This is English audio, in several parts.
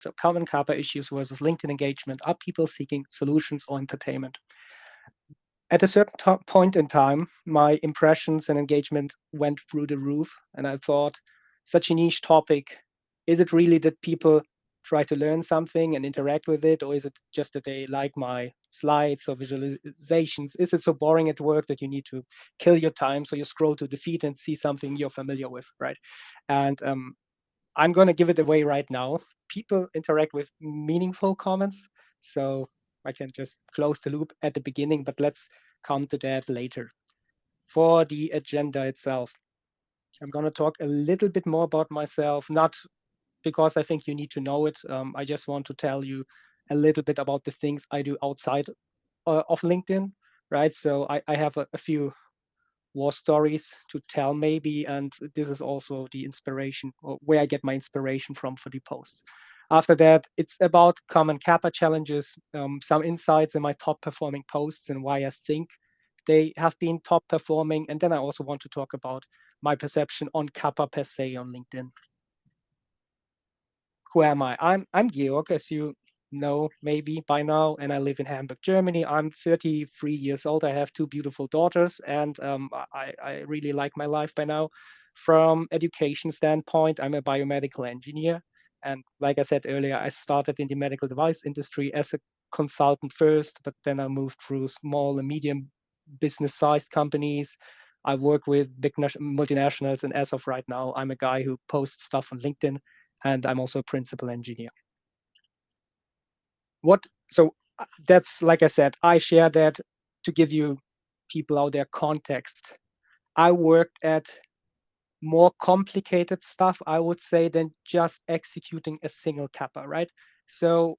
So common CAPA issues versus LinkedIn engagement. Are people seeking solutions or entertainment? At a certain point in time, my impressions and engagement went through the roof. And I thought, such a niche topic, is it really that people try to learn something and interact with it? Or is it just that they like my slides or visualizations? Is it so boring at work that you need to kill your time? So you scroll to the feed and see something you're familiar with, right? And I'm going to give it away right now. People interact with meaningful comments. So I can just close the loop at the beginning, but let's come to that later. For the agenda itself, I'm going to talk a little bit more about myself, not because I think you need to know it. I just want to tell you a little bit about the things I do outside of LinkedIn, right? So I have a few war stories to tell maybe, and this is also the inspiration, or where I get my inspiration from for the posts. After that, it's about common CAPA challenges, some insights in my top performing posts and why I think they have been top performing. And then I also want to talk about my perception on CAPA per se on LinkedIn. Who am I? I'm Georg, as you know maybe by now, and I live in Hamburg, Germany. I'm 33 years old. I have two beautiful daughters, and I really like my life by now. From education standpoint, I'm a biomedical engineer. And like I said earlier, I started in the medical device industry as a consultant first, but then I moved through small and medium business-sized companies. I work with big multinationals, and as of right now, I'm a guy who posts stuff on LinkedIn, and I'm also a principal engineer. So that's, like I said, I share that to give you people out there context. I worked at more complicated stuff, I would say, than just executing a single CAPA, right? So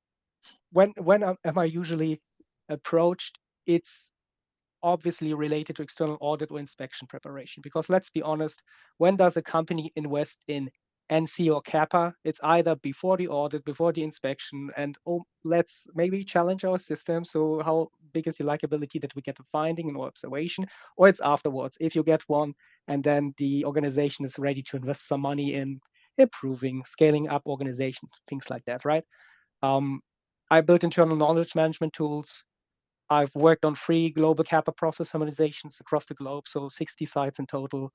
when am I usually approached? It's obviously related to external audit or inspection preparation, because let's be honest, when does a company invest in NC or CAPA? It's either before the audit, before the inspection, and let's maybe challenge our system. So how big is the likability that we get a finding and or observation, or it's afterwards, if you get one, and then the organization is ready to invest some money in improving, scaling up organization, things like that, right? I built internal knowledge management tools. I've worked on 3 global CAPA process harmonizations across the globe, so 60 sites in total.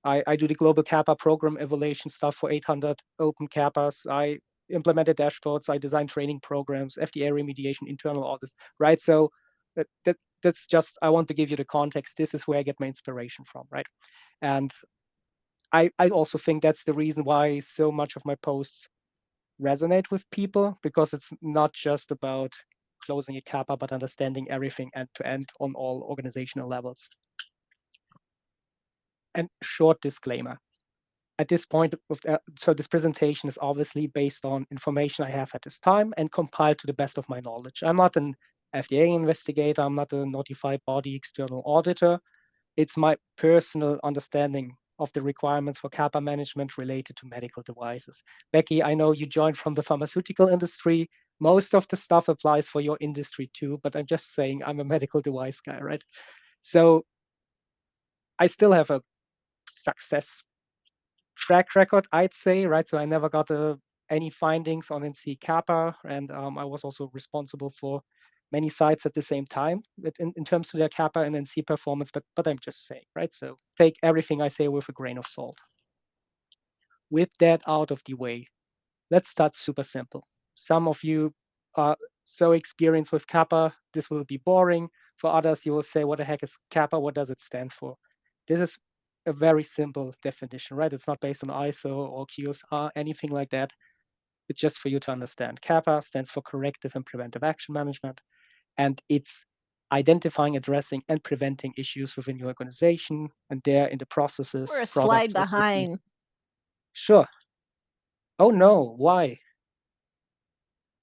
I do the global CAPA program evaluation stuff for 800 open CAPAs. I implemented dashboards. I designed training programs, FDA remediation, internal audits, right? So that's just, I want to give you the context. This is where I get my inspiration from, right? And I also think that's the reason why so much of my posts resonate with people, because it's not just about closing a CAPA, but understanding everything end to end on all organizational levels. And short disclaimer. At this point, so this presentation is obviously based on information I have at this time and compiled to the best of my knowledge. I'm not an FDA investigator. I'm not a notified body external auditor. It's my personal understanding of the requirements for CAPA management related to medical devices. Becky, I know you joined from the pharmaceutical industry. Most of the stuff applies for your industry too, but I'm just saying I'm a medical device guy, right? So I still have a success track record, I'd say, right? So I never got any findings on NC CAPA, and I was also responsible for many sites at the same time in terms of their CAPA and NC performance, but I'm just saying, right? So take everything I say with a grain of salt. With that out of the way, let's start super simple. Some of you are so experienced with CAPA, this will be boring. For others, you will say, what the heck is CAPA? What does it stand for? This is a very simple definition, right? It's not based on ISO or QSR, anything like that. It's just for you to understand. CAPA stands for Corrective and Preventive Action Management, and it's identifying, addressing, and preventing issues within your organization, and there in the processes. We're a slide behind. Sure. Oh no, why?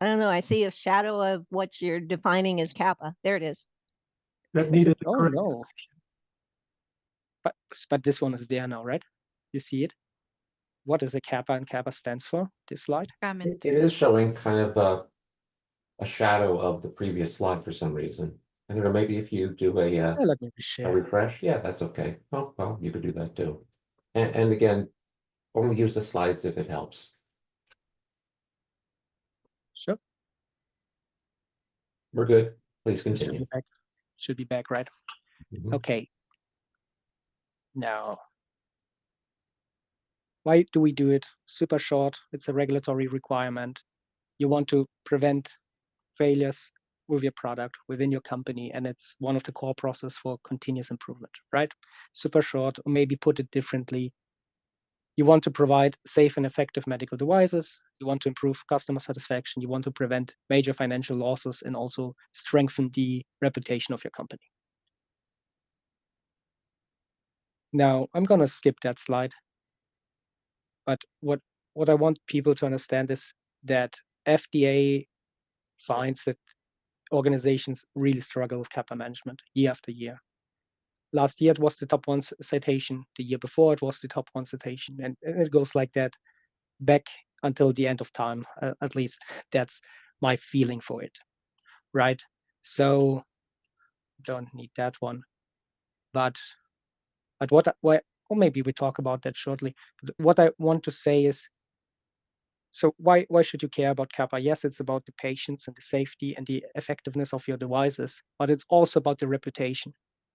I don't know. I see a shadow of what you're defining as CAPA. There it is. That needed. Oh no. But this one is there now, right? You see it? What is a CAPA and CAPA stands for, this slide? It is showing kind of a shadow of the previous slide for some reason. I don't know, maybe if you do let me a refresh, yeah, that's okay. Oh, well, you could do that too. And again, only use the slides if it helps. Sure. We're good. Please Should continue. be back. Should be back, right? Mhm. Okay. Now, why do we do it? Super short. It's a regulatory requirement. You want to prevent failures with your product within your company, and it's one of the core process for continuous improvement, right? Super short, or maybe put it differently. You want to provide safe and effective medical devices. You want to improve customer satisfaction. You want to prevent major financial losses and also strengthen the reputation of your company. Now, I'm going to skip that slide. But what I want people to understand is that FDA finds that organizations really struggle with CAPA management year after year. Last year, it was the top one citation. The year before, it was the top one citation. And it goes like that back until the end of time. At least that's my feeling for it, right? So don't need that one. But or maybe we talk about that shortly. But what I want to say is, so why should you care about CAPA? Yes, it's about the patients and the safety and the effectiveness of your devices, but it's also about the reputation.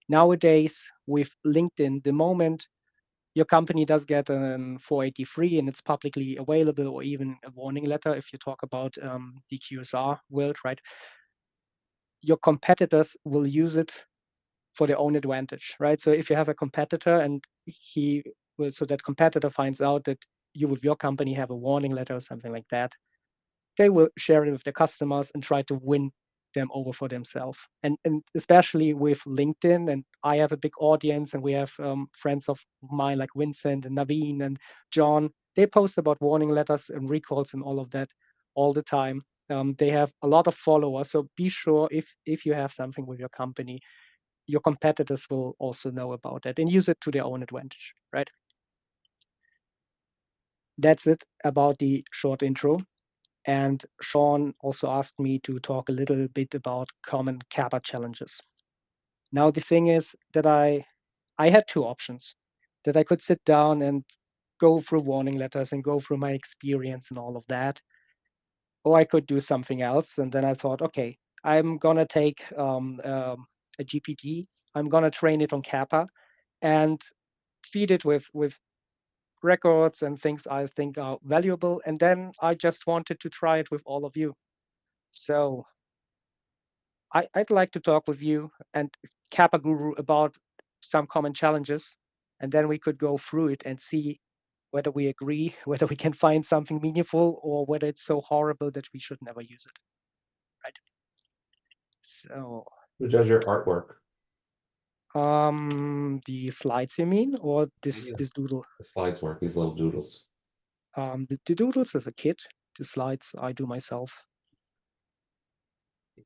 Nowadays, with LinkedIn, the moment your company does get a 483 and it's publicly available, or even a warning letter, if you talk about the QSR world, right? Your competitors will use it for their own advantage, right? So if you have a competitor and so that competitor finds out that you with your company have a warning letter or something like that, they will share it with their customers and try to win them over for themselves. And especially with LinkedIn, and I have a big audience, and we have friends of mine like Vincent and Naveen and John. They post about warning letters and recalls and all of that all the time. They have a lot of followers, so be sure if you have something with your company, your competitors will also know about it and use it to their own advantage, right? That's it about the short intro. And Sean also asked me to talk a little bit about common CAPA challenges. Now, the thing is that I had two options, that I could sit down and go through warning letters and go through my experience and all of that, or I could do something else. And then I thought, okay, I'm gonna take a GPT, I'm gonna train it on CAPA and feed it with records and things I think are valuable. And then I just wanted to try it with all of you. So I'd like to talk with you and CAPA Guru about some common challenges, and then we could go through it and see whether we agree, whether we can find something meaningful, or whether it's so horrible that we should never use it. Right. So Who does your artwork? the slides you mean, or this Yeah. this doodle? The slides work, these little doodles. The doodles is a kit. The slides I do myself.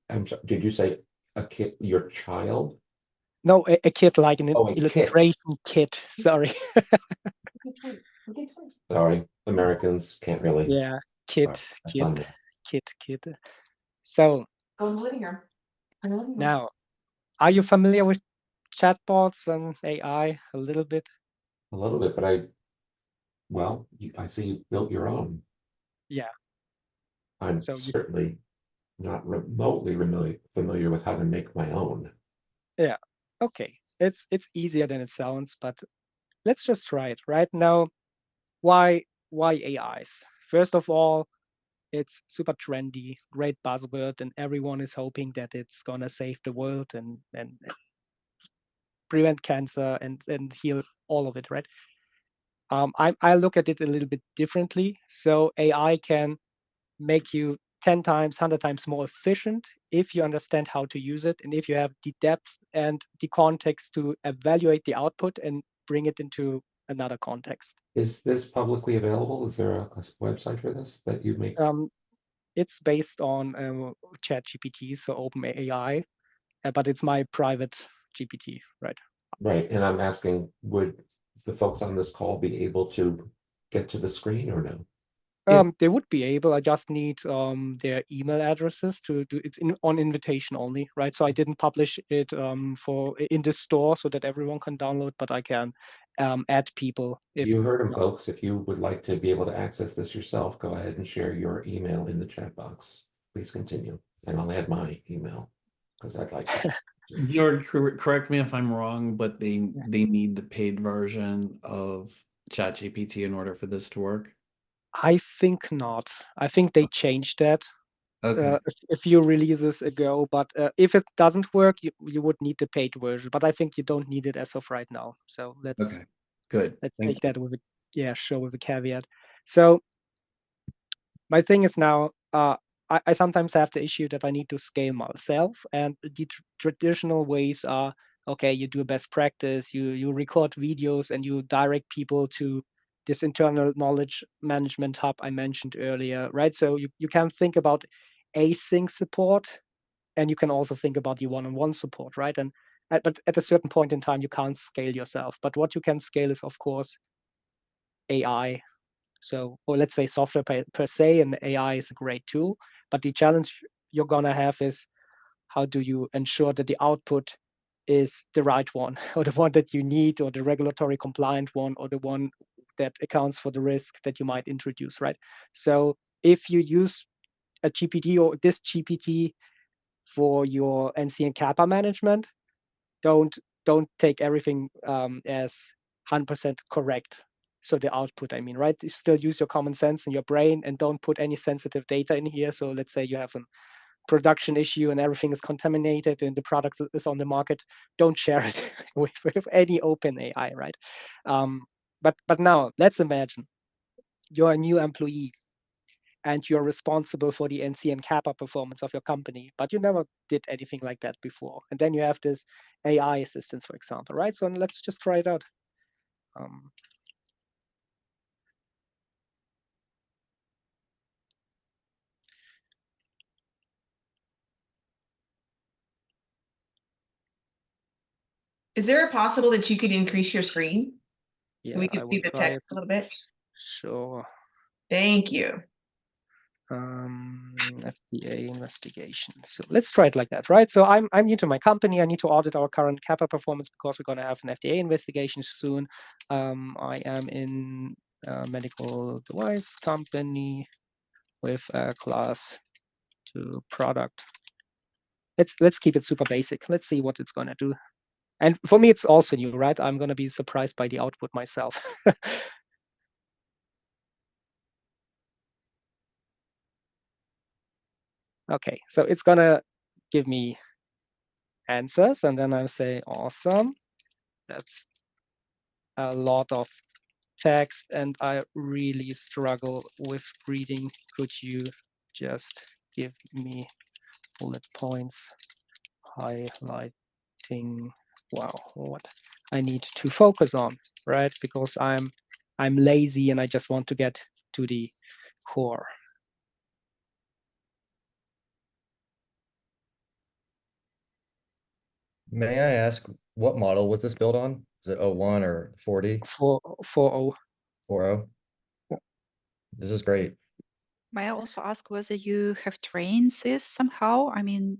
I'm sorry, did you say a kid, your child? No, a kit like an Oh, a kit. illustration kit. Sorry. Sorry, Americans can't really. Yeah, kit, That's on me. kit. So now, are you familiar with chatbots and AI a little bit? A little bit, but I see you built your own. Yeah. I'm So certainly not remotely familiar with how to make my own. yeah. Okay. It's easier than it sounds, but let's just try it right now. Why AIs? First of all, it's super trendy, great buzzword, and everyone is hoping that it's gonna save the world and prevent cancer and heal all of it, right? I look at it a little bit differently. So AI can make you 10 times, 100 times more efficient if you understand how to use it, and if you have the depth and the context to evaluate the output and bring it into another context. Is this publicly available? Is there a website for this that you make? It's based on ChatGPT, so OpenAI, but it's my private GPT, right? Right, and I'm asking, would the folks on this call be able to get to the screen or no? They would be able. I just need their email addresses to do it's on invitation only, right? So I didn't publish it in the store so that everyone can download, but I can add people. If You heard them, folks. If you would like to be able to access this yourself, go ahead and share your email in the chat box. please continue. And I'll add my email because I'd like to. Georg, correct me if I'm wrong, but they need the paid version of ChatGPT in order for this to work. I think not. I think they changed that Okay. a few releases ago, but if it doesn't work, you would need the paid version. But I think you don't need it as of right now. So let's Okay. Good. take that with with a caveat. So my thing is now, I sometimes have the issue that I need to scale myself, and the traditional ways are, okay, you do a best practice, you record videos, and you direct people to this internal knowledge management hub I mentioned earlier, right? So you can think about async support, and you can also think about the one-on-one support, right? But at a certain point in time, you can't scale yourself. But what you can scale is, of course, AI. So, or let's say software per se, and AI is a great tool. But the challenge you're gonna have is, how do you ensure that the output is the right one, or the one that you need, or the regulatory compliant one, or the one that accounts for the risk that you might introduce, right? So if you use a GPT or this GPT for your NC and CAPA management, don't take everything as 100% correct. So the output, I mean, right? You still use your common sense in your brain, and don't put any sensitive data in here. So let's say you have a production issue and everything is contaminated and the product is on the market. Don't share it with any open AI, right? But now let's imagine you're a new employee and you're responsible for the NC and CAPA performance of your company, but you never did anything like that before. And then you have this AI assistance, for example, right? So let's just try it out. Is there a possible that you could increase your screen? Yeah, We can see the text a little bit. Sure. Thank you. FDA investigation. So let's try it like that, right? So I'm new to my company. I need to audit our current CAPA performance because we're going to have an FDA investigation soon. I am in a medical device company with a class 2 product. Let's keep it super basic. Let's see what it's going to do. And for me, it's also new, right? I'm going to be surprised by the output myself. Okay, so it's going to give me answers, and then I say, awesome. That's a lot of text, and I really struggle with reading. Could you just give me bullet points highlighting, wow, what I need to focus on, right? Because I'm lazy and I just want to get to the core. May I ask, what model was this built on? Is it 01 or 40? 4.0. 4.0? This is great. May I also ask whether you have trained this somehow? I mean,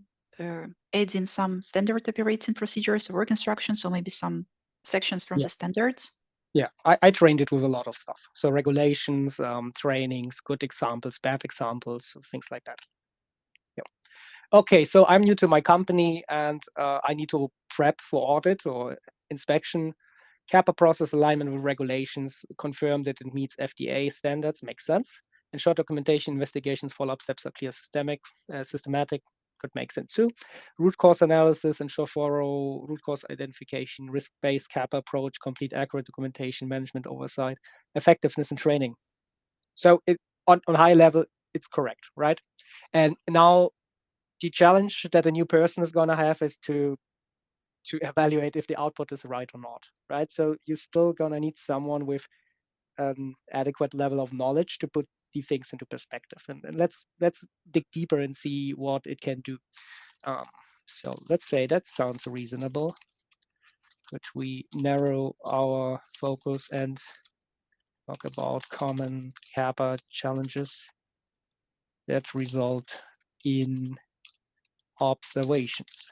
adding some standard operating procedures, work instructions, or maybe some sections from the standards? Yeah, I trained it with a lot of stuff. So regulations, trainings, good examples, bad examples, things like that. Yeah. Okay, so I'm new to my company and I need to prep for audit or inspection. CAPA process alignment with regulations, confirm that it meets FDA standards, makes sense. Ensure documentation, investigations, follow-up steps are clear, systematic, could make sense too. Root cause analysis, ensure thorough root cause identification, risk-based CAPA approach, complete accurate documentation, management oversight, effectiveness and training. So on high level, it's correct, right? And now the challenge that a new person is going to have is to evaluate if the output is right or not, right? So you're still going to need someone with an adequate level of knowledge to put the things into perspective. And let's dig deeper and see what it can do. So let's say that sounds reasonable. Could we narrow our focus and talk about common CAPA challenges that result in observations?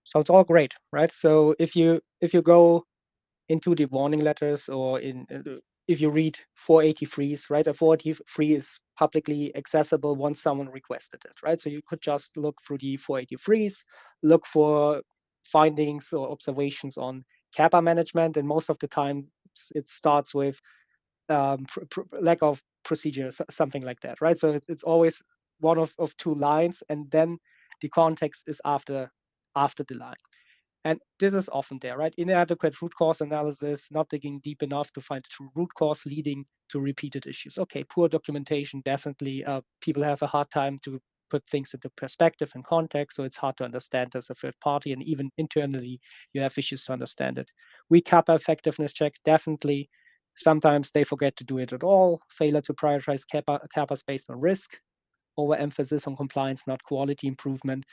So it's all great, right? So if you go into the warning letters, or if you read 483s, right? A 483 is publicly accessible once someone requested it, right? So you could just look through the 483s, look for findings or observations on CAPA management, and most of the time it starts with lack of procedures, something like that, right? So it's always one of two lines, and then the context is after the line. And this is often there, right? Inadequate root cause analysis, not digging deep enough to find the true root cause, leading to repeated issues. Okay, poor documentation, definitely. People have a hard time to put things into perspective and context, so it's hard to understand as a third party, and even internally, you have issues to understand it. Weak CAPA effectiveness check, definitely. Sometimes they forget to do it at all. Failure to prioritize CAPAs based on risk. Overemphasis on compliance, not quality improvement.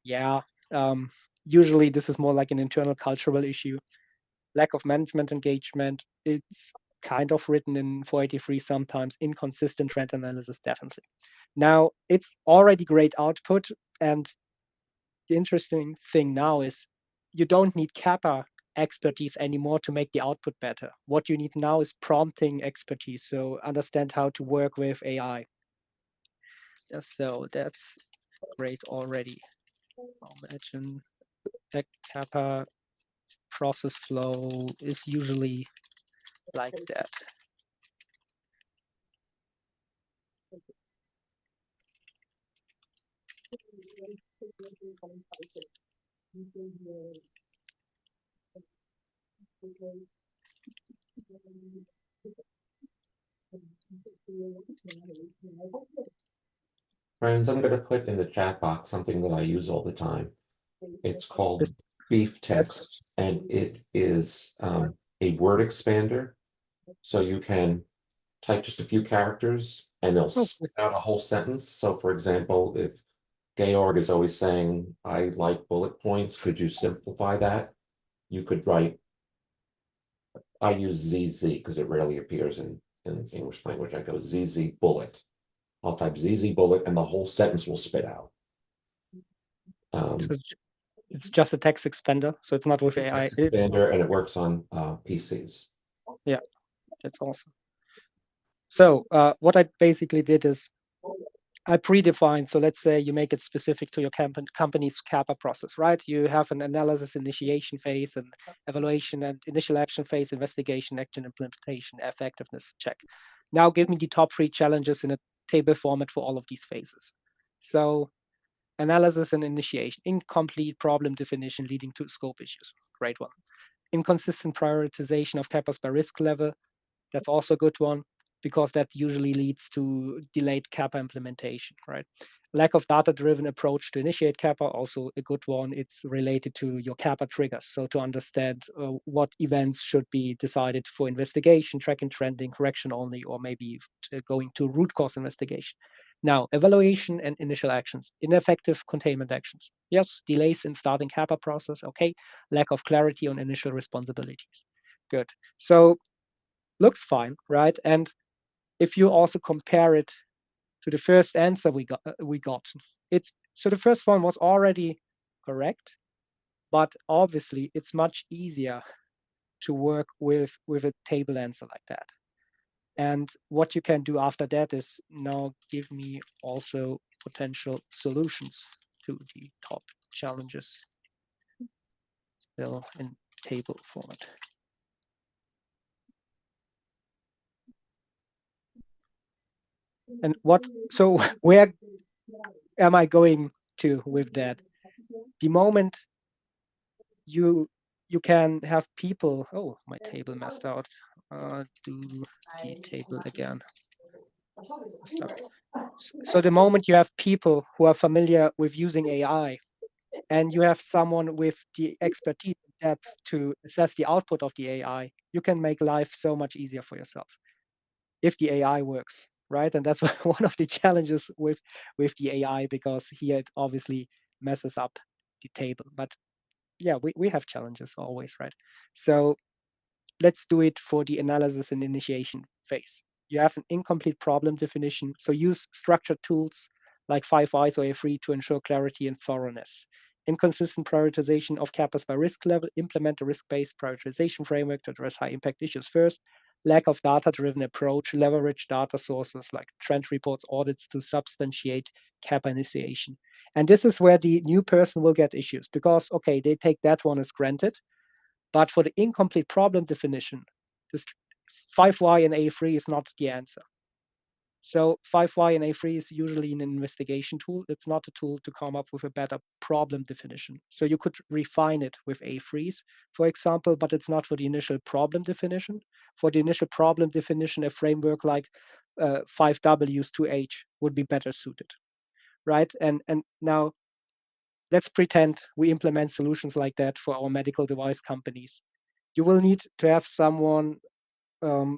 Yeah, usually this is more like an internal cultural issue. Lack of management engagement. It's kind of written in 483 sometimes. Inconsistent trend analysis, definitely. Now, it's already great output, and the interesting thing now is you don't need CAPA expertise anymore to make the output better. What you need now is prompting expertise, so understand how to work with AI. So that's great already. I'll imagine a CAPA process flow is usually like that. Friends, I'm going to put in the chat box something that I use all the time. It's called This- Beef Text, and it is a word expander. So you can type just a few characters and they'll spit out a whole sentence. So for example, if Georg is always saying, I like bullet points, could you simplify that? You could write, I use ZZ because it rarely appears in English language. I go ZZ bullet. I'll type ZZ bullet and the whole sentence will spit out. It's just a text expander, so it's not with AI. Text expander, and it works on PCs. Yeah, that's awesome. So what I basically did is I predefined. So let's say you make it specific to your company's CAPA process, right? You have an analysis initiation phase, and evaluation and initial action phase, investigation, action, implementation, effectiveness check. Now give me the top 3 challenges in a table format for all of these phases. So analysis and initiation, incomplete problem definition leading to scope issues. Great one. Inconsistent prioritization of CAPAs by risk level. That's also a good one, because that usually leads to delayed CAPA implementation, right? Lack of data-driven approach to initiate CAPA, also a good one. It's related to your CAPA triggers. So to understand what events should be decided for investigation, track and trending, correction only, or maybe going to root cause investigation. Now, evaluation and initial actions, ineffective containment actions. Yes, delays in starting CAPA process, okay. Lack of clarity on initial responsibilities. Good. So looks fine, right? And if you also compare it to the first answer we got, it's so the first one was already correct, but obviously it's much easier to work with a table answer like that. And what you can do after that is now give me also potential solutions to the top challenges, still in table format. And so where am I going to with that? The moment you can have people, oh, my table messed out. Do the table again. So the moment you have people who are familiar with using AI, and you have someone with the expertise and depth to assess the output of the AI, you can make life so much easier for yourself if the AI works, right? And that's one of the challenges with the AI, because here it obviously messes up the table. But yeah, we have challenges always, right? So let's do it for the analysis and initiation phase. You have an incomplete problem definition, so use structured tools like 5 Eyes or A3 to ensure clarity and thoroughness. inconsistent prioritization of CAPAs by risk level, implement a risk-based prioritization framework to address high impact issues first, lack of data-driven approach, leverage data sources like trend reports, audits to substantiate CAPA initiation. And this is where the new person will get issues because, okay, they take that one as granted, but for the incomplete problem definition, this 5Y and A3 is not the answer. So 5Y and A3 is usually an investigation tool. It's not a tool to come up with a better problem definition. So you could refine it with A3s, for example, but it's not for the initial problem definition. For the initial problem definition, a framework like 5Ws to H would be better suited, right? And now let's pretend we implement solutions like that for our medical device companies. You will need to have someone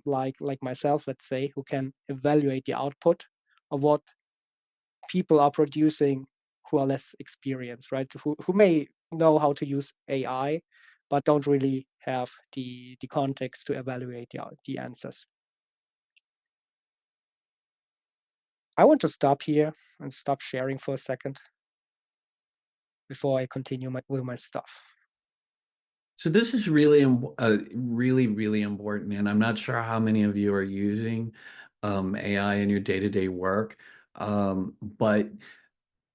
like myself, let's say, who can evaluate the output of what people are producing who are less experienced, right? Who may know how to use AI, but don't really have the context to evaluate the answers. I want to stop here and stop sharing for a second before I continue with my stuff. So this is really, really important, and I'm not sure how many of you are using AI in your day-to-day work, but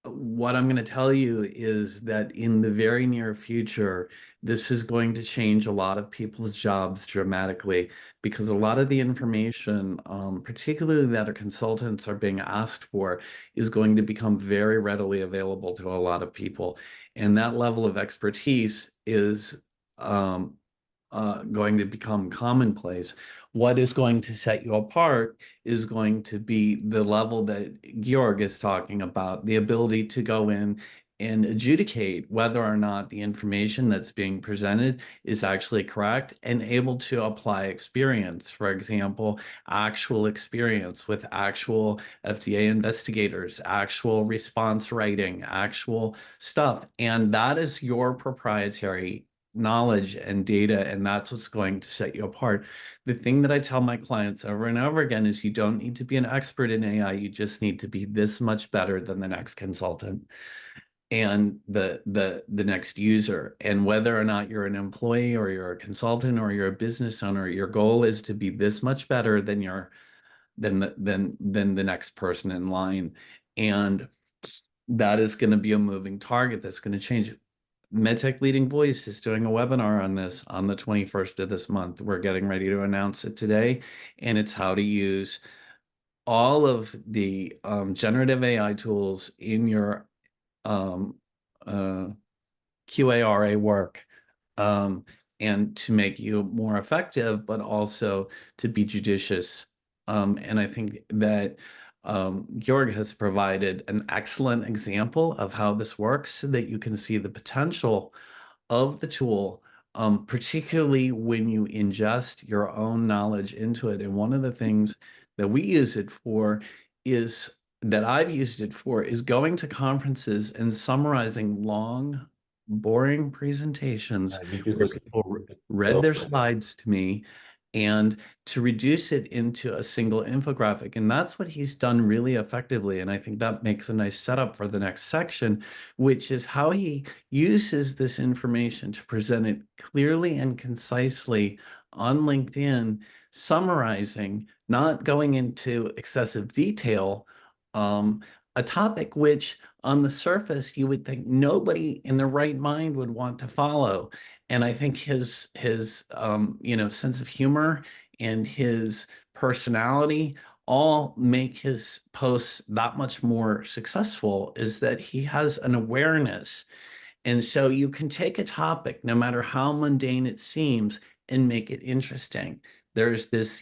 what I'm going to tell you is that in the very near future, this is going to change a lot of people's jobs dramatically because a lot of the information, particularly that our consultants are being asked for, is going to become very readily available to a lot of people. And that level of expertise is going to become commonplace. What is going to set you apart is going to be the level that Georg is talking about, the ability to go in and adjudicate whether or not the information that's being presented is actually correct and able to apply experience. For example, actual experience with actual FDA investigators, actual response writing, actual stuff. And that is your proprietary knowledge and data, and that's what's going to set you apart. The thing that I tell my clients over and over again is you don't need to be an expert in AI, you just need to be this much better than the next consultant and the next user. And whether or not you're an employee or you're a consultant or you're a business owner, your goal is to be this much better than the next person in line. And that is going to be a moving target that's going to change. MedTech Leading Voice is doing a webinar on this on the 21st of this month. We're getting ready to announce it today, and it's how to use all of the generative AI tools in your QARA work and to make you more effective, but also to be judicious. And I think that Georg has provided an excellent example of how this works so that you can see the potential of the tool, particularly when you ingest your own knowledge into it. And one of the things that we use it for is that I've used it for is going to conferences and summarizing long, boring presentations You do where this. people read their slides to me and to reduce it into a single infographic. And that's what he's done really effectively. And I think that makes a nice setup for the next section, which is how he uses this information to present it clearly and concisely on LinkedIn, summarizing, not going into excessive detail, a topic which on the surface you would think nobody in their right mind would want to follow. And I think his sense of humor and his personality all make his posts that much more successful, is that he has an awareness. And so you can take a topic, no matter how mundane it seems, and make it interesting. There's this,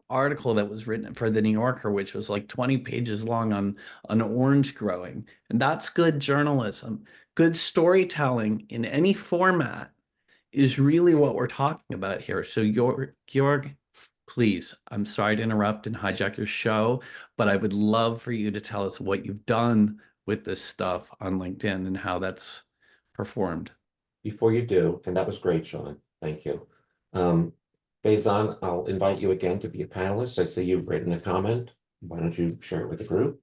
article that was written for the New Yorker, which was like 20 pages long on orange growing. And that's good journalism. Good storytelling in any format is really what we're talking about here. So Georg, please, I'm sorry to interrupt and hijack your show, but I would love for you to tell us what you've done with this stuff on LinkedIn and how that's performed. Before you do, and that was great, Sean. Thank you. Faison, I'll invite you again to be a panelist. I see you've written a comment. Why don't you share it with the group?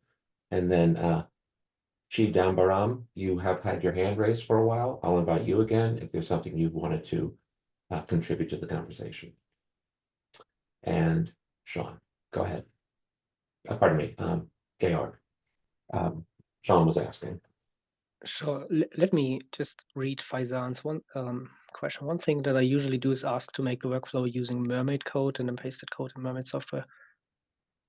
And then Chidambaram, you have had your hand raised for a while. I'll invite you again if there's something you wanted to contribute to the conversation. And Sean, go ahead. Pardon me, Georg. Sean was asking. Sure. Let me just read Faizan's one question. One thing that I usually do is ask to make a workflow using Mermaid code and then pasted code in Mermaid software.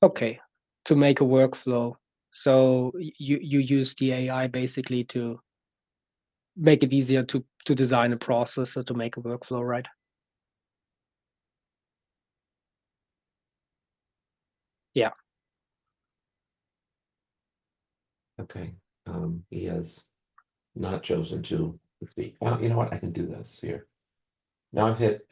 Okay, to make a workflow. So you use the AI basically to make it easier to design a process or to make a workflow, right? Yeah. Okay. He has not chosen to speak. You know what? I can do this here. Now I've hit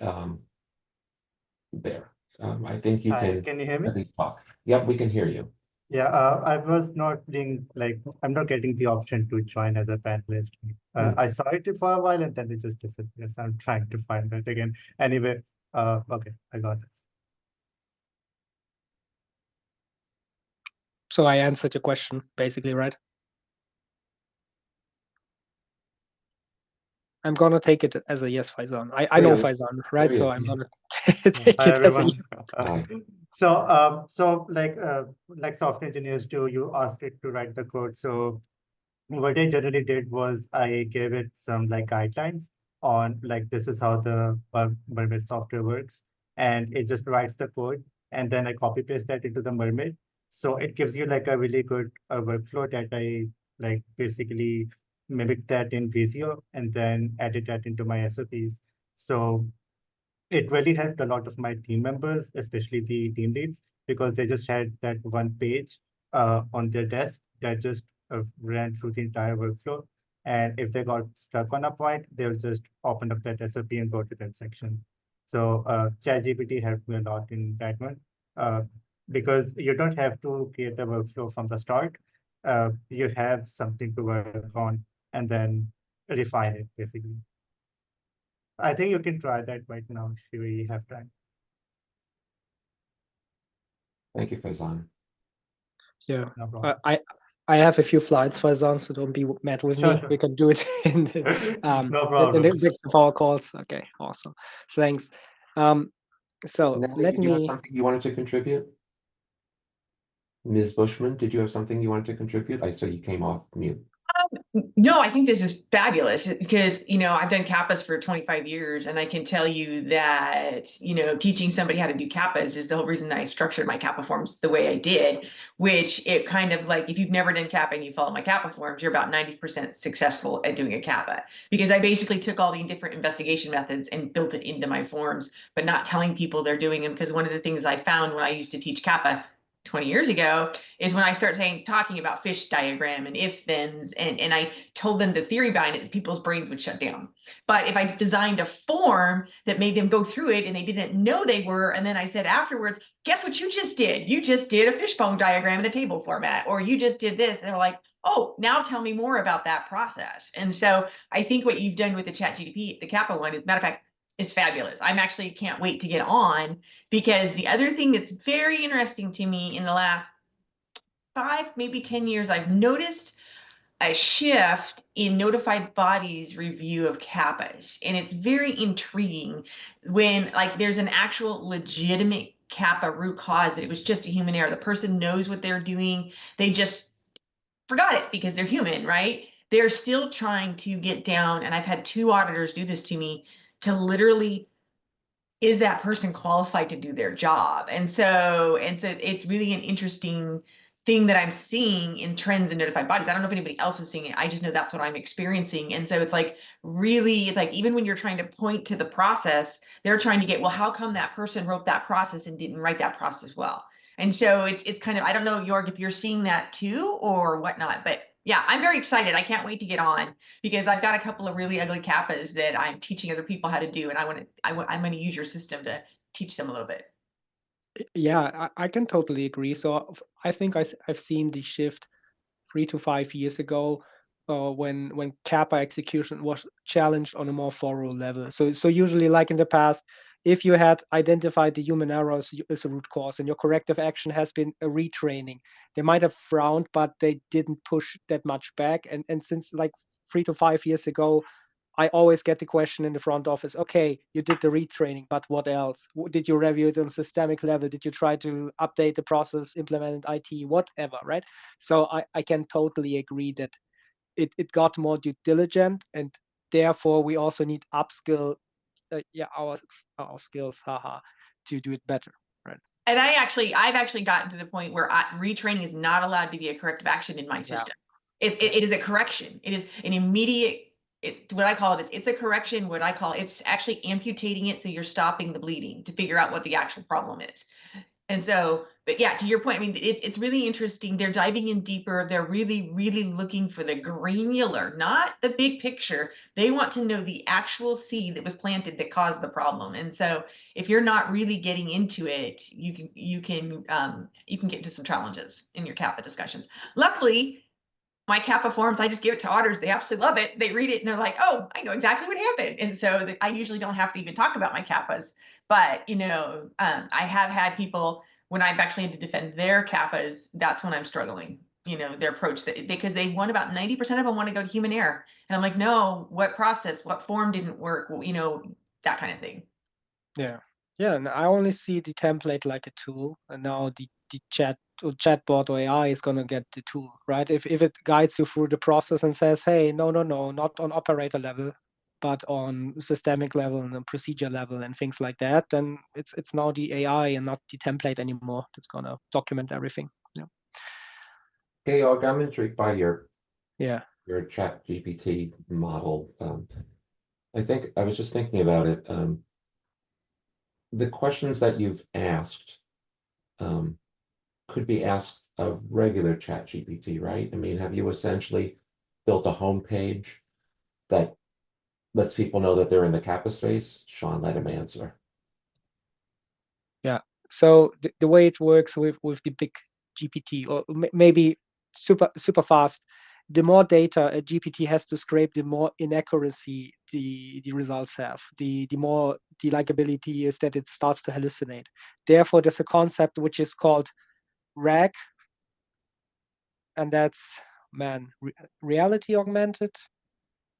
there. I think you Hi, can you hear me? at least talk. Yep, we can hear you. Yeah, I was not being like, I'm not getting the option to join as a panelist. I saw it for a while and then it just disappears. I'm trying to find that again. Anyway, okay, I got this. So I answered your question basically, right? I'm gonna take it as a yes, Faizan. I know Really? Faizan, right? So I'm gonna take Hi, it as a everyone. Hi. So like software engineers do, you ask it to write the code. So what I generally did was I gave it some like guidelines on like this is how the Mermaid software works, and it just writes the code, and then I copy paste that into the Mermaid. So it gives you like a really good workflow that I like basically mimic that in Visio and then edit that into my SOPs. So it really helped a lot of my team members, especially the team leads, because they just had that one page on their desk that just ran through the entire workflow. And if they got stuck on a point, they'll just open up that SOP and go to that section. So ChatGPT helped me a lot in that one because you don't have to create the workflow from the start. You have something to work on and then refine it, basically. I think you can try that right now if you really have time. Thank you, Faizan. Yeah. No problem. I have a few slides, Faizan, so don't be mad with me. Sure. We can do it in the, No in problem. the next of our calls. Okay, awesome. Thanks. So Natalie, let did you have me. something you wanted to contribute? Ms. Bushman, did you have something you wanted to contribute? I saw you came off mute. No, I think this is fabulous because, I've done CAPAs for 25 years and I can tell you that, teaching somebody how to do CAPAs is the whole reason I structured my CAPA forms the way I did, which it kind of like, if you've never done CAPA and you follow my CAPA forms, you're about 90% successful at doing a CAPA because I basically took all the different investigation methods and built it into my forms, but not telling people they're doing them because one of the things I found when I used to teach CAPA 20 years ago is when I start talking about fish diagram and if thens and I told them the theory behind it, people's brains would shut down. But if I designed a form that made them go through it and they didn't know they were, and then I said afterwards, guess what you just did? You just did a fishbone diagram in a table format, or you just did this. And they're like, oh, now tell me more about that process. And so I think what you've done with the ChatGPT, the CAPA one, is matter of fact, is fabulous. I'm actually can't wait to get on because the other thing that's very interesting to me in the last 5, maybe 10 years, I've noticed a shift in notified bodies review of CAPAs. And it's very intriguing when like there's an actual legitimate CAPA root cause that it was just a human error. The person knows what they're doing. They just forgot it because they're human, right? They're still trying to get down. And I've had 2 auditors do this to me to literally, is that person qualified to do their job? And so it's really an interesting thing that I'm seeing in trends in notified bodies. I don't know if anybody else is seeing it. I just know that's what I'm experiencing. And so it's like really, it's like even when you're trying to point to the process, they're trying to get, well, how come that person wrote that process and didn't write that process well? And so it's kind of, I don't know, Georg, if you're seeing that too or whatnot, but yeah, I'm very excited. I can't wait to get on because I've got a couple of really ugly CAPAs that I'm teaching other people how to do, and I'm going to use your system to teach them a little bit. Yeah, I can totally agree. So I think I've seen the shift 3 to 5 years ago when CAPA execution was challenged on a more thorough level. So usually, like in the past, if you had identified the human errors as a root cause and your corrective action has been a retraining, they might have frowned, but they didn't push that much back. And since like 3 to 5 years ago, I always get the question in the front office, okay, you did the retraining, but what else? Did you review it on systemic level? Did you try to update the process, implement IT, whatever, right? So I can totally agree that it got more due diligent, and therefore we also need upskill our skills, to do it better, right? And I've actually gotten to the point where retraining is not allowed to be a corrective action in my system. It is a correction. It is an immediate. It's what I call it. It's a correction. What I call it's actually amputating it, so you're stopping the bleeding to figure out what the actual problem is. And so, but yeah, to your point, I mean, it's really interesting. They're diving in deeper. They're really, really looking for the granular, not the big picture. They want to know the actual seed that was planted that caused the problem. And so, if you're not really getting into it, you can get into some challenges in your CAPA discussions. Luckily, my CAPA forms, I just give it to auditors. They absolutely love it. They read it and they're like, oh, I know exactly what happened. And so I usually don't have to even talk about my CAPAs. But, I have had people, when I've actually had to defend their CAPAs, that's when I'm struggling, their approach, because they want about 90% of them want to go to human error. And I'm like, no, what process, what form didn't work, that kind of thing. Yeah. And I only see the template like a tool, and now the chatbot or AI is going to get the tool, right? If it guides you through the process and says, hey, no, not on operator level, but on systemic level and on procedure level and things like that, then it's now the AI and not the template anymore that's going to document everything. Yeah. Georg, I'm intrigued by your chat GPT model. I was just thinking about it. The questions that you've asked could be asked of regular chat GPT, right? I mean, have you essentially built a homepage that lets people know that they're in the CAPA space? Sean, let him answer. Yeah. So the way it works with the big GPT, or maybe super fast, the more data a GPT has to scrape, the more inaccuracy the results have. The more the likability is that it starts to hallucinate. Therefore, there's a concept which is called RAG, and that's reality augmented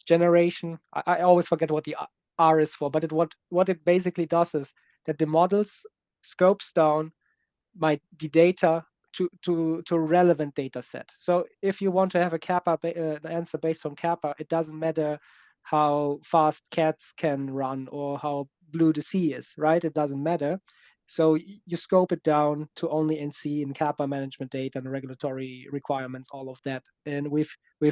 generation. I always forget what the R is for, but what it basically does is that the models scopes down the data to a relevant data set. So if you want to have a CAPA answer based on CAPA, it doesn't matter how fast cats can run or how blue the sea is, right? It doesn't matter. So you scope it down to only NC and CAPA management data and regulatory requirements, all of that. And with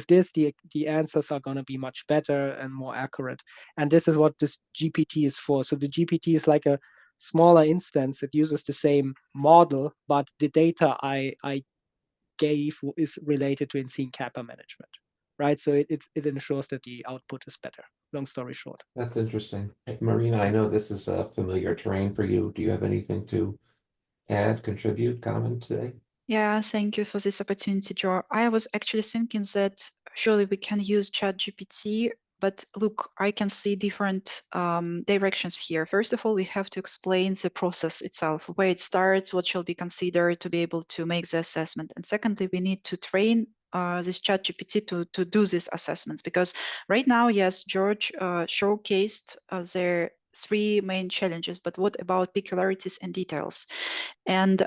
this, the answers are going to be much better and more accurate. And this is what this GPT is for. So the GPT is like a smaller instance. It uses the same model, but the data I gave is related to NC and CAPA management, right? So it ensures that the output is better. Long story short. That's interesting. Marina, I know this is a familiar terrain for you. Do you have anything to add, contribute, comment today? Yeah, thank you for this opportunity, Georg. I was actually thinking that surely we can use ChatGPT, but look, I can see different directions here. First of all, we have to explain the process itself, where it starts, what shall be considered to be able to make the assessment. And secondly, we need to train this ChatGPT to do these assessments, because right now, yes, Georg showcased their 3 main challenges, but what about peculiarities and details? And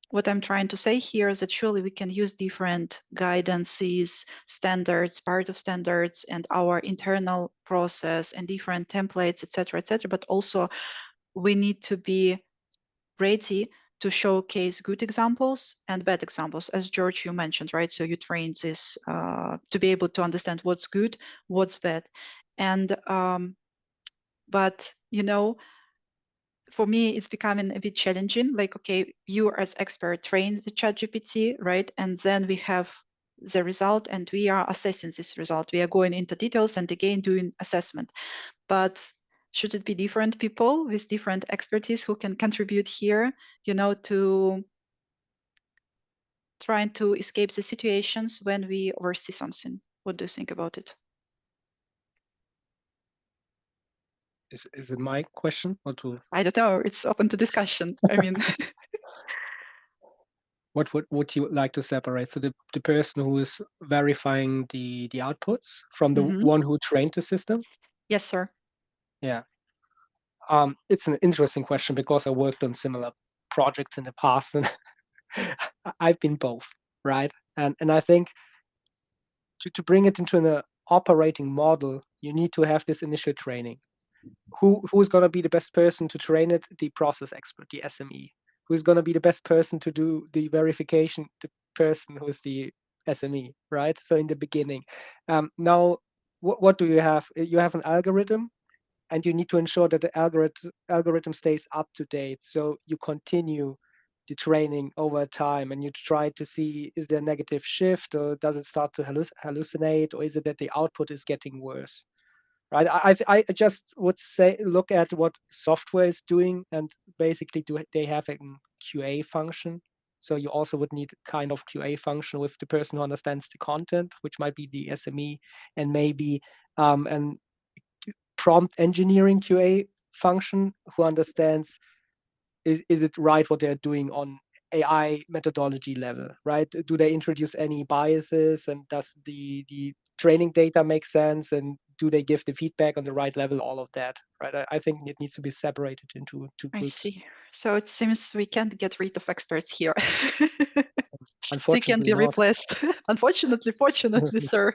what I'm trying to say here is that surely we can use different guidances, standards, part of standards, and our internal process and different templates, etc., but also we need to be ready to showcase good examples and bad examples, as Georg, you mentioned, right? So you train this to be able to understand what's good, what's bad. And, but, for me, it's becoming a bit challenging. Like, okay, you as expert train the ChatGPT, right? And then we have the result and we are assessing this result. We are going into details and again doing assessment. But should it be different people with different expertise who can contribute here, to trying to escape the situations when we oversee something? What do you think about it? Is it my question or to? I don't know. It's open to discussion. I mean, What would you like to separate? So the person who is verifying the outputs from the one who trained the system? yes, sir. Yeah. It's an interesting question because I worked on similar projects in the past, and I've been both, right? And I think to bring it into an operating model, you need to have this initial training. Who's going to be the best person to train it? The process expert, the SME. Who's going to be the best person to do the verification? The person who's the SME, right? So in the beginning. Now, what do you have? You have an algorithm, and you need to ensure that the algorithm stays up to date. So you continue the training over time, and you try to see, is there a negative shift, or does it start to hallucinate, or is it that the output is getting worse? Right? I just would say, look at what software is doing, and basically they have a QA function. So you also would need kind of QA function with the person who understands the content, which might be the SME, and maybe an prompt engineering QA function who understands, is it right what they're doing on AI methodology level, right? Do they introduce any biases, and does the training data make sense, and do they give the feedback on the right level? All of that, right? I think it needs to be separated into two I groups. see. So it seems we can't get rid of experts here. They can Unfortunately be not. replaced. Unfortunately, fortunately, sir.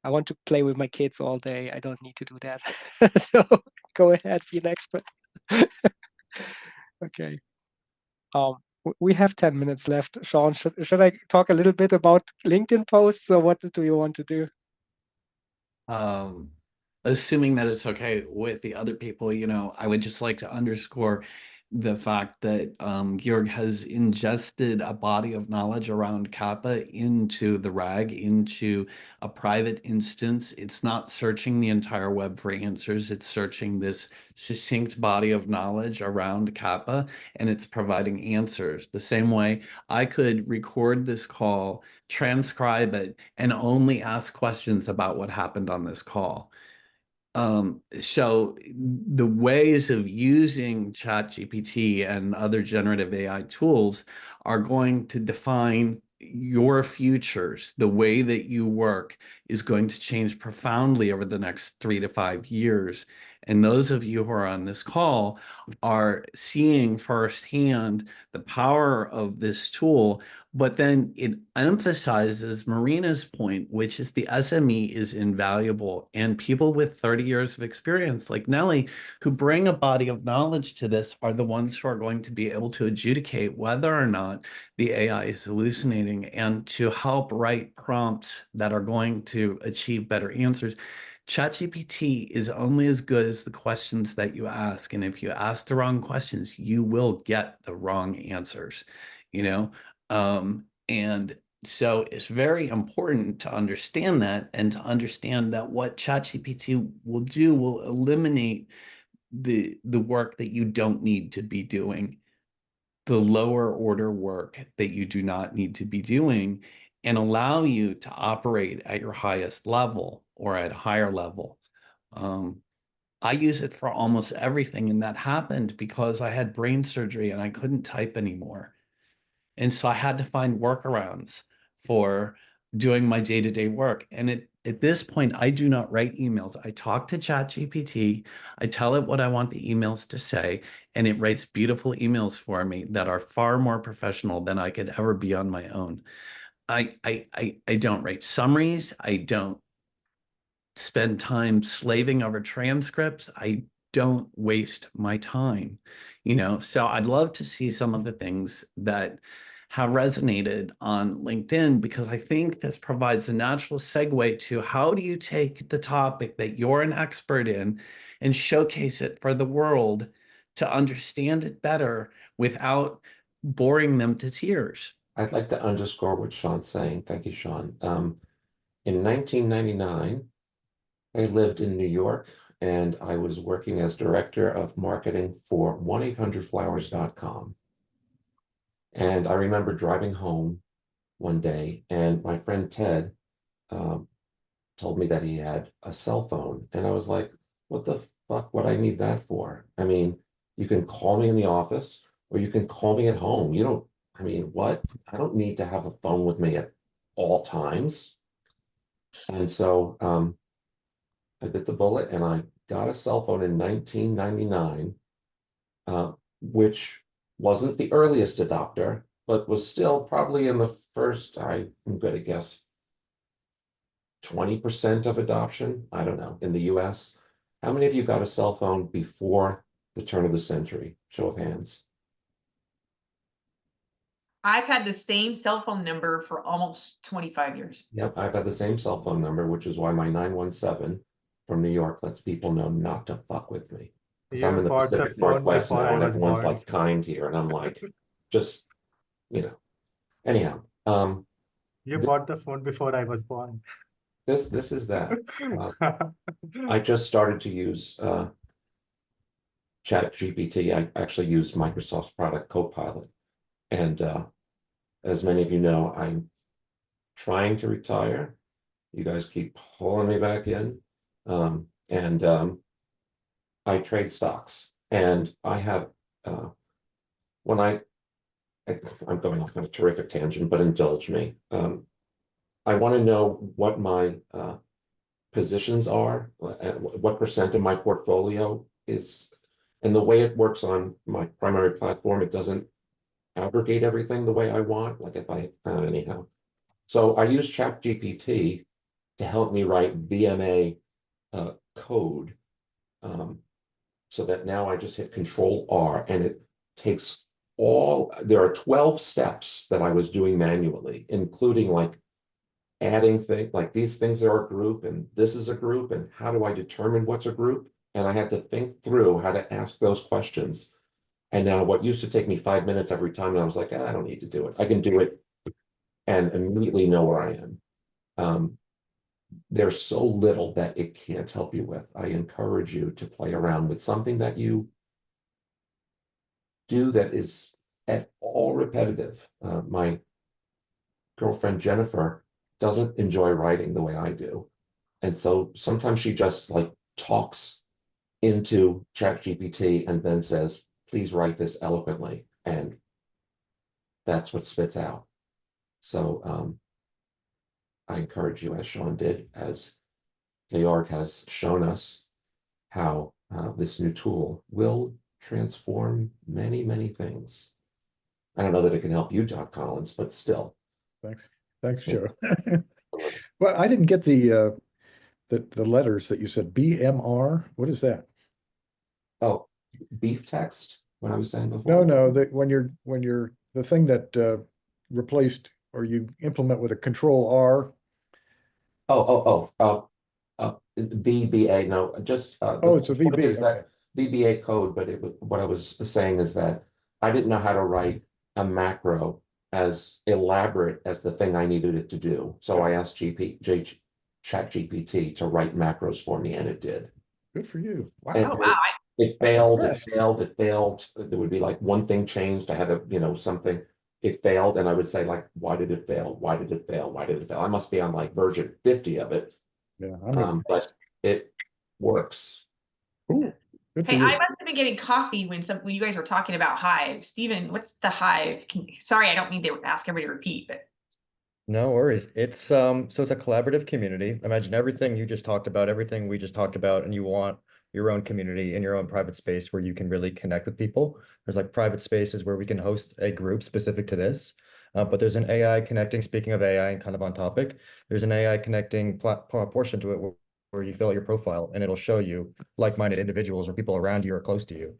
I want to play with my kids all day. I don't need to do that. So go ahead, be an expert. Okay. We have 10 minutes left. Sean, should I talk a little bit about LinkedIn posts, or what do you want to do? Assuming that it's okay with the other people, I would just like to underscore the fact that Georg has ingested a body of knowledge around CAPA into the RAG, into a private instance. It's not searching the entire web for answers. It's searching this succinct body of knowledge around CAPA, and it's providing answers. The same way I could record this call, transcribe it, and only ask questions about what happened on this call. So the ways of using ChatGPT and other generative AI tools are going to define your futures. The way that you work is going to change profoundly over the next 3 to 5 years. And those of you who are on this call are seeing firsthand the power of this tool. But then it emphasizes Marina's point, which is the SME is invaluable. And people with 30 years of experience, like Nelly, who bring a body of knowledge to this, are the ones who are going to be able to adjudicate whether or not the AI is hallucinating, and to help write prompts that are going to achieve better answers. ChatGPT is only as good as the questions that you ask. And if you ask the wrong questions, you will get the wrong answers, and so it's very important to understand that, and to understand that what ChatGPT will do will eliminate the work that you don't need to be doing, the lower order work that you do not need to be doing, and allow you to operate at your highest level or at a higher level. I use it for almost everything, and that happened because I had brain surgery and I couldn't type anymore. And so I had to find workarounds for doing my day-to-day work. And at this point, I do not write emails. I talk to ChatGPT, I tell it what I want the emails to say, and it writes beautiful emails for me that are far more professional than I could ever be on my own. I don't write summaries. I don't spend time slaving over transcripts. I don't waste my time, so I'd love to see some of the things that have resonated on LinkedIn, because I think this provides a natural segue to how do you take the topic that you're an expert in and showcase it for the world to understand it better without boring them to tears. I'd like to underscore what Sean's saying. Thank you, Sean. In 1999, I lived in New York, and I was working as director of marketing for 1-800-Flowers.com. And I remember driving home one day, and my friend Ted told me that he had a cell phone. And I was like, what the fuck would I need that for? I mean, you can call me in the office or you can call me at home. You don't, I mean, what? I don't need to have a phone with me at all times. And so I bit the bullet and I got a cell phone in 1999, which wasn't the earliest adopter, but was still probably in the first, I'm going to guess, 20% of adoption. I don't know, in the US. How many of you got a cell phone before the turn of the century? Show of hands. I've had the same cell phone number for almost 25 years. Yep, I've had the same cell phone number, which is why my 917 from New York lets people know not to fuck with me. Because I'm in the bought the Pacific phone Northwest before now, I and was everyone's born. like kind here, and I'm like, just, you know. Anyhow, You bought the phone before I was born. this is that. I just started to use ChatGPT. I actually used Microsoft's product Copilot. And as many of you know, I'm trying to retire. You guys keep pulling me back in. I trade stocks. And I have, when I'm going off on a terrific tangent, but indulge me. I want to know what my positions are, what percent of my portfolio is, and the way it works on my primary platform, it doesn't aggregate everything the way I want, like if I, anyhow. So I use ChatGPT to help me write BMA code, so that now I just hit Control R and it takes there are 12 steps that I was doing manually, including like adding things, like these things are a group and this is a group, and how do I determine what's a group? And I had to think through how to ask those questions. And now what used to take me 5 minutes every time, and I was like, I don't need to do it. I can do it and immediately know where I am. There's so little that it can't help you with. I encourage you to play around with something that you do that is at all repetitive. My girlfriend Jennifer doesn't enjoy writing the way I do. And so sometimes she just like talks into ChatGPT and then says, please write this eloquently. And that's what spits out. So I encourage you, as Sean did, as Georg has shown us, how this new tool will transform many, many things. I don't know that it can help you, Doc Collins, but still. Thanks, Joe. Well, I didn't get the letters that you said. BMR. What is that? Oh, beef text. What I was saying before. No. That when you're the thing that replaced or you implement with a Control R. VBA. No, just it's a VB. Is that VBA code? But what I was saying is that I didn't know how to write a macro as elaborate as the thing I needed it to do. So I asked ChatGPT to write macros for me, and it did. Good for you. Wow. And it failed. There would be like one thing changed. I had something. It failed, and I would say like, why did it fail? Why did it fail? Why did it fail? I must be on like version 50 of it. Yeah. But it works. Cool. Hey, I must have been getting coffee when you guys were talking about Hive. Stephen, what's the Hive? Sorry, I don't mean to ask everybody to repeat, but. No worries. It's so it's a collaborative community. Imagine everything you just talked about, everything we just talked about, and you want your own community in your own private space where you can really connect with people. There's like private spaces where we can host a group specific to this. But there's an AI connecting, speaking of AI and kind of on topic, there's an AI connecting portion to it where you fill out your profile and it'll show you like-minded individuals or people around you or close to you.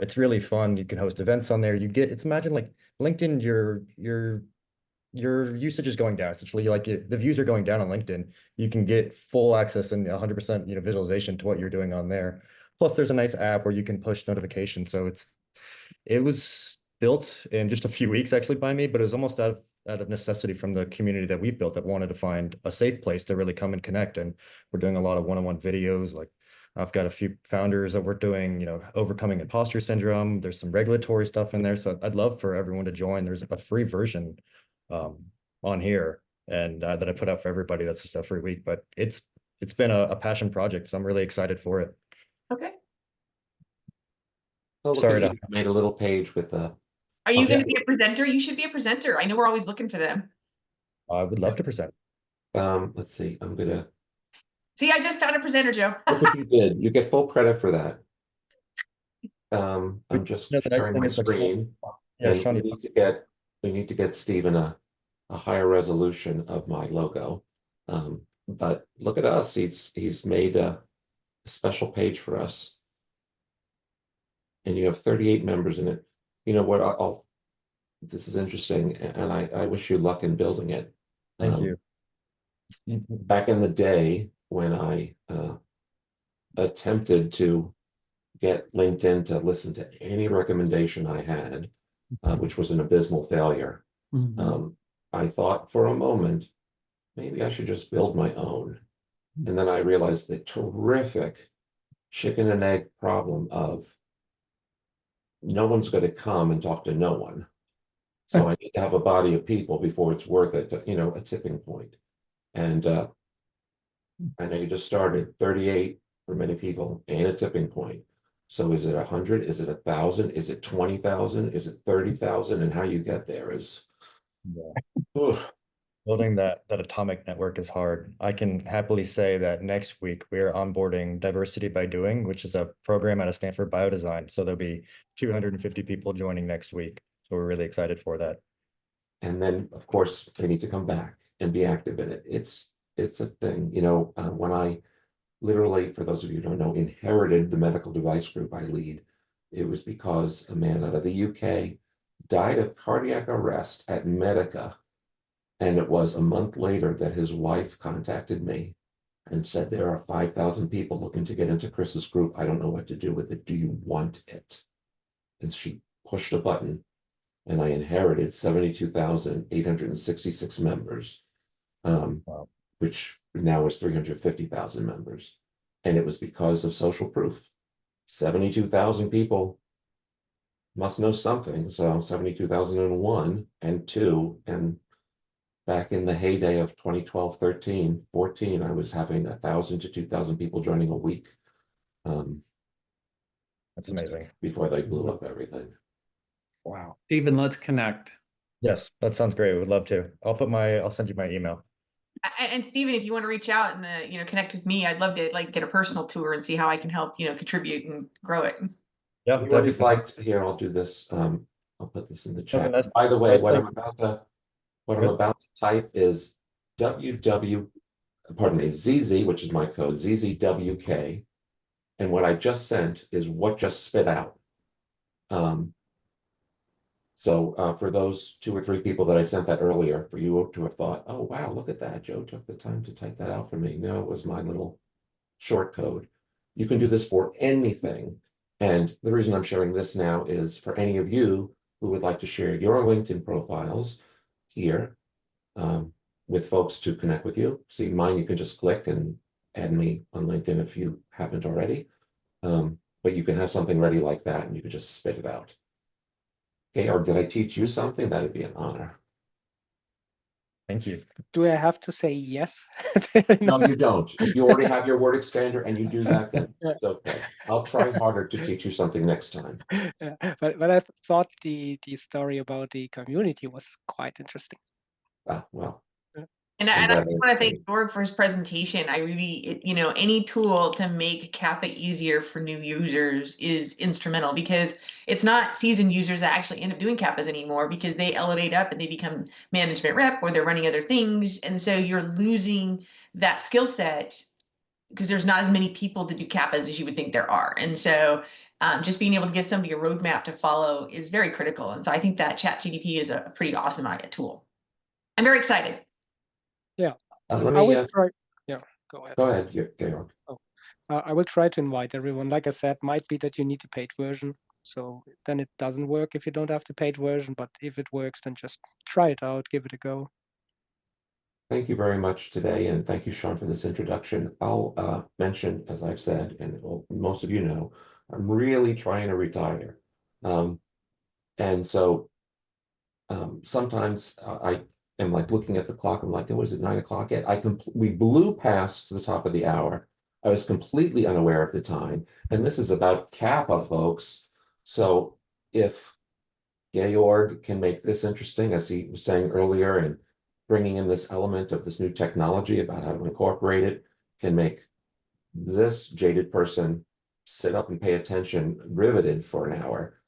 It's really fun. You can host events on there. It's imagine like LinkedIn, your usage is going down. Essentially, like the views are going down on LinkedIn. You can get full access and 100% visualization to what you're doing on there. Plus, there's a nice app where you can push notifications. So it was built in just a few weeks actually by me, but it was almost out of necessity from the community that we built that wanted to find a safe place to really come and connect. And we're doing a lot of one-on-one videos. Like I've got a few founders that we're doing, overcoming imposter syndrome. There's some regulatory stuff in there. So I'd love for everyone to join. There's a free version on here and that I put out for everybody. That's just a free week, but it's it's been a passion project, so I'm really excited for it. Okay. Oh, look Sorry at to- you, made a little page with the. Are you Okay. going to be a presenter? You should be a presenter. I know we're always looking for them. I would love to present. Let's see, I'm gonna, See, I just found a presenter, Joe. look what you did. You get full credit for that. I'm just You know, the nice sharing thing my is, like, screen, yeah, and Sean, we need to get Stephen a higher resolution of my logo. But look at us, he's made a special page for us. And you have 38 members in it. You know what, this is interesting, and I wish you luck in building it. thank you. Back in the day when I attempted to get LinkedIn to listen to any recommendation I had, which was an abysmal failure, I thought for a moment, maybe I should just build my own. And then I realized the terrific chicken and egg problem of no one's going to come and talk to no one. So I need to have a body of people before it's worth it, you know, a tipping point. And I know you just started 38 for many people and a tipping point. So is it 100? Is it 1,000? Is it 20,000? Is it 30,000? And how you get there is, Building that atomic network is hard. I can happily say that next week we are onboarding Diversity by Doing, which is a program out of Stanford Biodesign. So there'll be 250 people joining next week. So we're really excited for that. And then, of course, they need to come back and be active in it. It's a thing, you know, when I literally, for those of you who don't know, inherited the medical device group I lead, it was because a man out of the UK died of cardiac arrest at Medica. And it was a month later that his wife contacted me and said, there are 5,000 people looking to get into Chris's group. I don't know what to do with it. Do you want it? And she pushed a button, and I inherited 72,866 members, which now is 350,000 members. And it was because of social proof. 72,000 people must know something. So 72,001 and 2, and back in the heyday of 2012, 13, 14, I was having 1,000 to 2,000 people joining a week. That's amazing. Before they blew up everything. Wow. Stephen, let's connect. Yes, that sounds great. Would love to. I'll send you my email. And Stephen, if you want to reach out and connect with me, I'd love to get a personal tour and see how I can help contribute and grow it. Yeah, What that'd be you'd like to hear, I'll do this. I'll put this in the chat. nice- By the way, nice what thing- I'm about to type is ZZ, which is my code, ZZWK. And what I just sent is what just spit out. So for those 2 or 3 people that I sent that earlier, for you to have thought, oh, wow, look at that. Joe took the time to type that out for me. No, it was my little short code. You can do this for anything. And the reason I'm sharing this now is for any of you who would like to share your LinkedIn profiles here with folks to connect with you. See mine, you can just click and add me on LinkedIn if you haven't already. But you can have something ready like that and you can just spit it out. Okay, or did I teach you something? That'd be an honor. Thank you. Do I have to say yes? No, you don't. If you already have your word expander and you do that, then it's okay. I'll try harder to teach you something next time. Yeah, but I thought the story about the community was quite interesting. Ah, well. And I just want to thank Georg for his presentation. I really, any tool to make CAPA easier for new users is instrumental, because it's not seasoned users that actually end up doing CAPAs anymore because they elevate up and they become management rep or they're running other things. And so you're losing that skill set because there's not as many people to do CAPAs as you would think there are. And so just being able to give somebody a roadmap to follow is very critical. And so I think that ChatGPT is a pretty awesome tool. I'm very excited. Yeah, I will try. Yeah, go ahead. Go ahead, Georg. I will try to invite everyone. Like I said, might be that you need a paid version. So then it doesn't work if you don't have the paid version. But if it works, then just try it out, give it a go. Thank you very much today. And thank you, Sean, for this introduction. I'll mention, as I've said, and most of you know, I'm really trying to retire. And so sometimes I am like looking at the clock. I'm like, oh, was it 9 o'clock yet? We blew past the top of the hour. I was completely unaware of the time. And this is about CAPA, folks. So if Georg can make this interesting, as he was saying earlier, and bringing in this element of this new technology about how to incorporate it, can make this jaded person sit up and pay attention, riveted for an hour.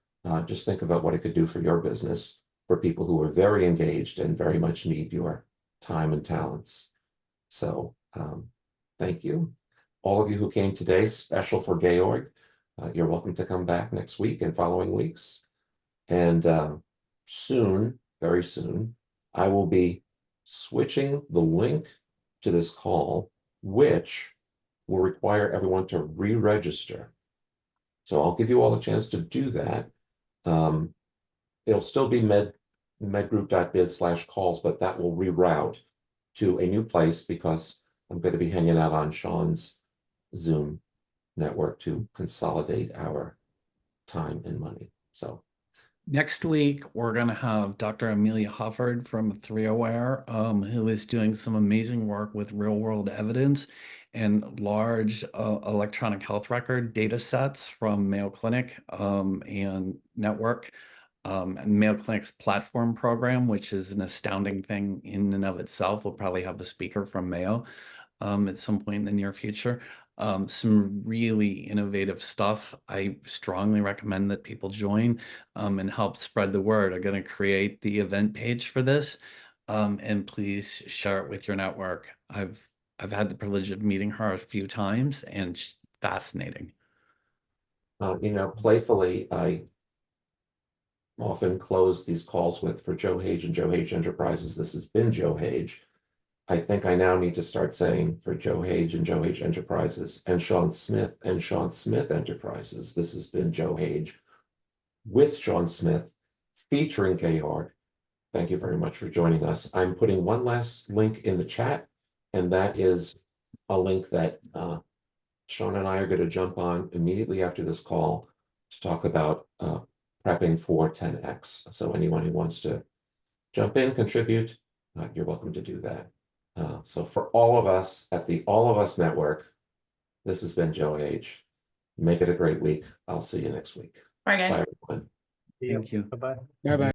Just think about what it could do for your business, for people who are very engaged and very much need your time and talents. So thank you. All of you who came today, special for Georg. You're welcome to come back next week and following weeks. And soon, very soon, I will be switching the link to this call, which will require everyone to re-register. So I'll give you all a chance to do that. It'll still be medgroup.biz/calls, but that will reroute to a new place because I'm going to be hanging out on Sean's Zoom network to consolidate our time and money. So next week, we're going to have Dr. Amelia Hufford from 3Aware, who is doing some amazing work with real-world evidence and large electronic health record data sets from Mayo Clinic and network. Mayo Clinic's platform program, which is an astounding thing in and of itself. We'll probably have the speaker from Mayo at some point in the near future. Some really innovative stuff. I strongly recommend that people join and help spread the word. I'm going to create the event page for this, and please share it with your network. I've had the privilege of meeting her a few times, and she's fascinating. Playfully, I often close these calls with, for Joe Hage and Joe Hage Enterprises, this has been Joe Hage. I think I now need to start saying, for Joe Hage and Joe Hage Enterprises and Sean Smith and Sean Smith Enterprises, this has been Joe Hage with Sean Smith featuring Georg. Thank you very much for joining us. I'm putting one last link in the chat, and that is a link that Sean and I are going to jump on immediately after this call to talk about prepping for 10X. So anyone who wants to jump in, contribute, you're welcome to do that. So for all of us at the All of Us Network, this has been Joe Hage. Make it a great week. I'll see you next week. Bye, guys. Bye, everyone. Thank you. Bye-bye. Bye-bye.